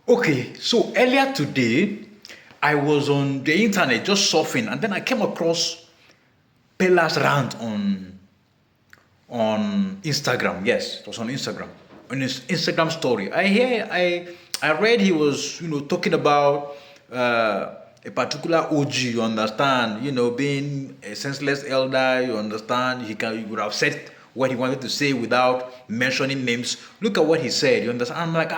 Okay, so earlier today, I was on the internet just surfing, and then I came across Peller's rant on Instagram. Yes, it was on Instagram, on his Instagram story. I read he was talking about a particular OG. You understand? Being a senseless elder. You understand? He would have said what he wanted to say without mentioning names. Look at what he said. You understand? I'm like,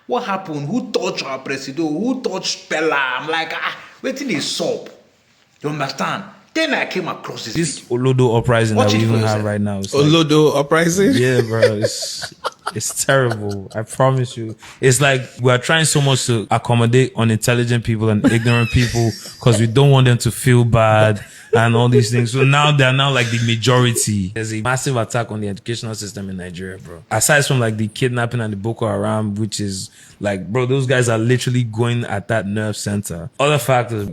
what happened? Who touched our president? Who touched Peller? I'm like, waiting is soap. You understand? Then I came across this video. Olodo Uprising Watch that we it for even have yourself. right now. It's Olodo Uprising? yeah, bro. It's terrible. I promise you. It's like we are trying so much to accommodate unintelligent people and ignorant people because we don't want them to feel bad and all these things. So now they're now like the majority. There's a massive attack on the educational system in Nigeria, bro. Aside from like the kidnapping and the Boko Haram, which is like, bro, those guys are literally going at that nerve center. Other factors,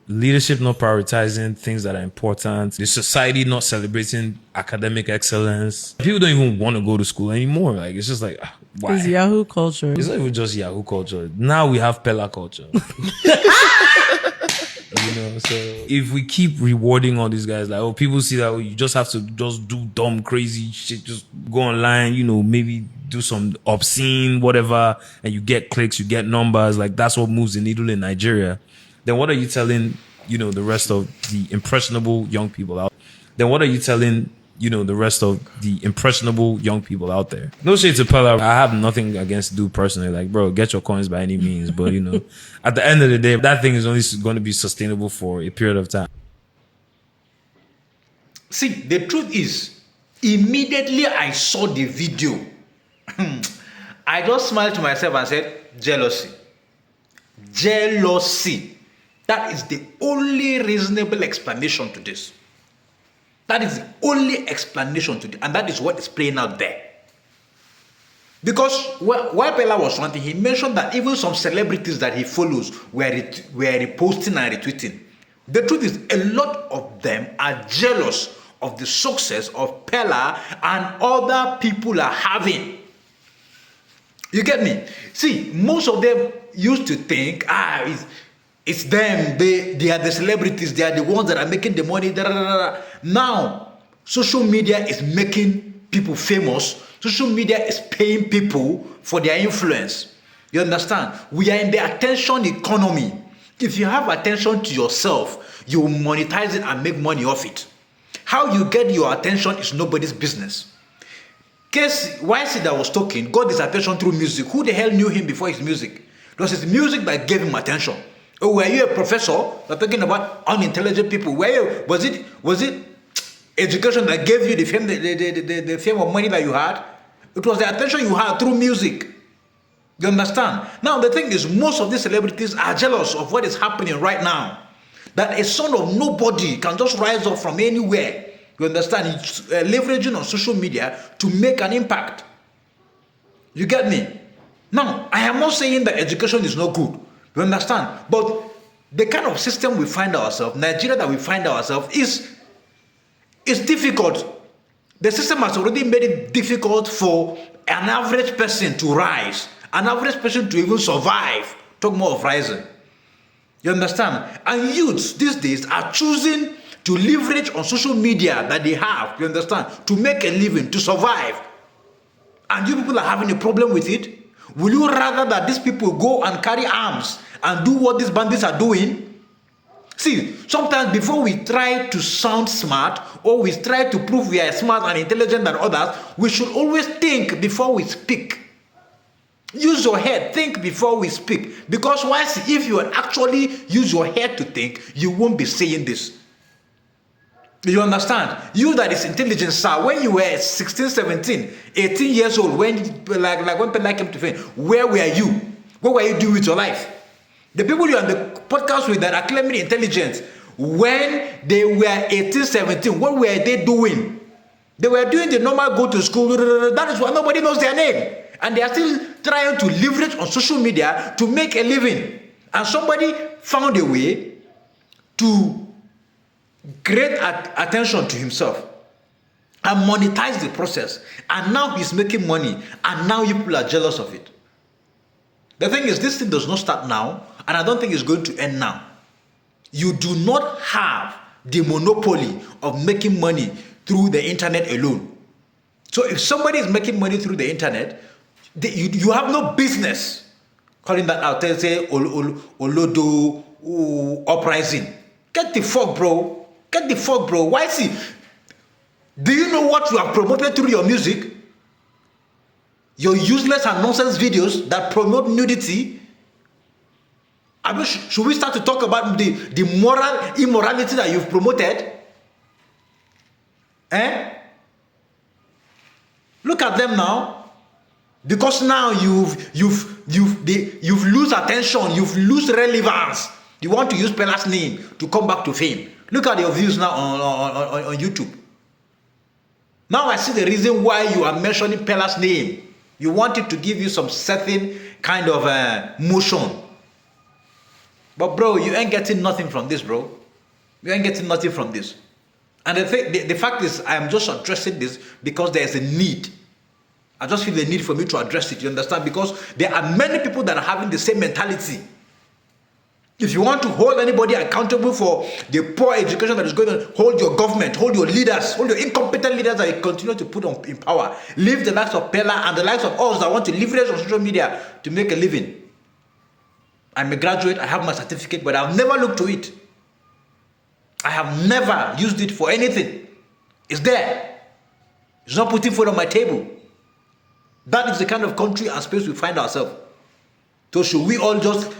leadership not prioritizing things that are important, the society not celebrating academic excellence. People don't even want to go to school anymore. Like, it's just like, why? It's Yahoo culture. It's not even just Yahoo culture. Now we have Peller culture. So if we keep rewarding all these guys, like, people see that you just have to just do dumb, crazy shit, just go online, maybe do some obscene, whatever, and you get clicks, you get numbers, like that's what moves the needle in Nigeria. Then what are you telling, the rest of the impressionable young people out? Then what are you telling, the rest of the impressionable young people out there? No shade to Peller. I have nothing against dude personally. Like, bro, get your coins by any means. But, at the end of the day, that thing is only going to be sustainable for a period of time. See, the truth is, immediately I saw the video, I just smiled to myself and said, jealousy. Jealousy. That is the only reasonable explanation to this. That is the only explanation to this. And that is what is playing out there. Because while Peller was ranting, he mentioned that even some celebrities that he follows were reposting and retweeting. The truth is, a lot of them are jealous of the success of Peller and other people are having. You get me? See, most of them used to think, it's them, they are the celebrities, they are the ones that are making the money. Now, social media is making people famous. Social media is paying people for their influence. You understand? We are in the attention economy. If you have attention to yourself, you will monetize it and make money off it. How you get your attention is nobody's business. Case YCee that was talking got his attention through music. Who the hell knew him before his music? It was his music that gave him attention. Oh, were you a professor? We're talking about unintelligent people. Was it education that gave you the fame, the fame of money that you had? It was the attention you had through music. You understand? Now the thing is, most of these celebrities are jealous of what is happening right now. That a son of nobody can just rise up from anywhere. You understand? He's leveraging on social media to make an impact. You get me? Now, I am not saying that education is not good. You understand? But the kind of system we find ourselves, Nigeria that we find ourselves, is difficult. The system has already made it difficult for an average person to rise, an average person to even survive. Talk more of rising. You understand? And youths these days are choosing to leverage on social media that they have, you understand, to make a living, to survive. And you people are having a problem with it? Will you rather that these people go and carry arms and do what these bandits are doing? See, sometimes before we try to sound smart or we try to prove we are smart and intelligent than others, we should always think before we speak. Use your head, think before we speak. Because if you actually use your head to think, you won't be saying this. You understand? You that is intelligent, sir, when you were 16, 17, 18 years old, when Peller came to fame, where were you? What were you doing with your life? The people you are on the podcast with that are claiming intelligence, when they were 18, 17, what were they doing? They were doing the normal go to school. That is why nobody knows their name. And they are still trying to leverage on social media to make a living. And somebody found a way to create attention to himself and monetize the process. And now he's making money. And now you people are jealous of it. The thing is, this thing does not start now, and I don't think it's going to end now. You do not have the monopoly of making money through the internet alone. So if somebody is making money through the internet, you have no business calling that out. They say Olodo Uprising. Get the fuck, bro. Get the fuck, bro. YCee, do you know what you have promoted through your music? Your useless and nonsense videos that promote nudity. I mean, should we start to talk about the moral immorality that you've promoted? Look at them now. Because now you've lose attention, you've lose relevance. You want to use Peller's name to come back to fame. Look at your views now on YouTube. Now I see the reason why you are mentioning Peller's name. You want it to give you some certain kind of motion. But bro, you ain't getting nothing from this, bro. You ain't getting nothing from this. And the fact is, I am just addressing this because there is a need. I just feel the need for me to address it, you understand? Because there are many people that are having the same mentality. If you want to hold anybody accountable for the poor education that is going on, hold your government, hold your leaders, hold your incompetent leaders that you continue to put in power. Leave the likes of Peller and the likes of us that want to leverage on social media to make a living. I'm a graduate, I have my certificate, but I've never looked to it. I have never used it for anything. It's there. It's not putting food on my table. That is the kind of country and space we find ourselves. So should we all just...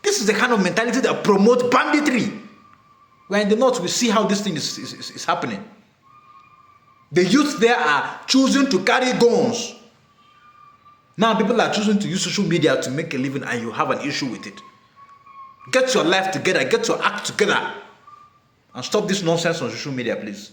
This is the kind of mentality that promotes banditry. We're in the north, we see how this thing is happening. The youth there are choosing to carry guns. Now people are choosing to use social media to make a living, and you have an issue with it. Get your life together, get your act together, and stop this nonsense on social media, please.